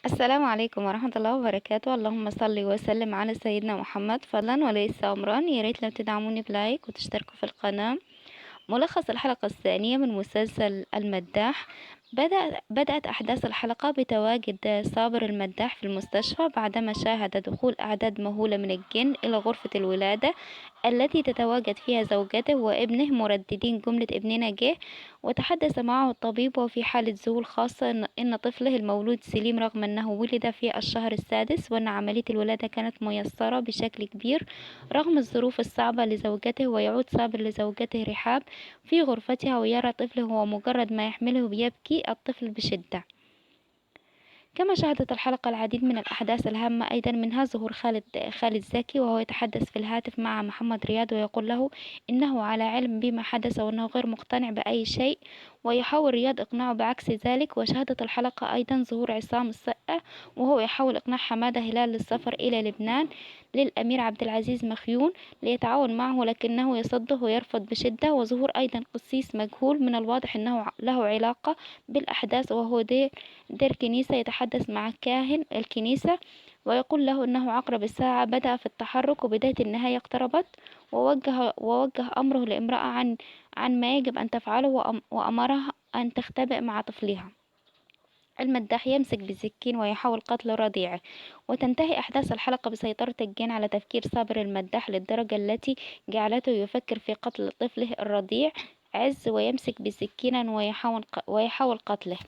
السلام عليكم ورحمة الله وبركاته. اللهم صل وسلم على سيدنا محمد. فضلا وليس أمرا، يا ريت لو تدعموني بلايك وتشتركوا في القناة. ملخص الحلقة الثانية من مسلسل المداح. بدأت أحداث الحلقة بتواجد صابر المداح في المستشفى بعدما شاهد دخول أعداد مهولة من الجن إلى غرفة الولادة التي تتواجد فيها زوجته وابنه مرددين جملة ابننا جه. وتحدث معه الطبيب وفي حالة ذهول خاصة إن طفله المولود سليم رغم أنه ولد في الشهر السادس، وأن عملية الولادة كانت ميسرة بشكل كبير رغم الظروف الصعبة لزوجته. ويعود صابر لزوجته رحاب في غرفتها ويرى طفله، هو مجرد ما يحمله بيبكي الطفل بشدة. كما شهدت الحلقة العديد من الأحداث الهامة أيضا، منها ظهور خالد زكي وهو يتحدث في الهاتف مع محمد رياض ويقول له إنه على علم بما حدث وأنه غير مقتنع بأي شيء، ويحاول رياض إقناعه بعكس ذلك. وشهدت الحلقة أيضا ظهور عصام السقا وهو يحاول إقناع حمادة هلال للسفر إلى لبنان للأمير عبد العزيز مخيون ليتعاون معه، لكنه يصده ويرفض بشدة. وظهور أيضا قسيس مجهول من الواضح أنه له علاقة بالأحداث، وهو دير كنيسة، يتحدث مع كاهن الكنيسة ويقول له أنه عقرب الساعة بدأ في التحرك وبداية النهاية اقتربت. ووجه أمره لامرأة عن ما يجب أن تفعله، وأمرها أن تختبئ مع طفلها. المداح يمسك بسكين ويحاول قتل رضيعه. وتنتهي أحداث الحلقة بسيطرة الجن على تفكير صابر المداح للدرجة التي جعلته يفكر في قتل طفله الرضيع عز، ويمسك بسكينا ويحاول قتله.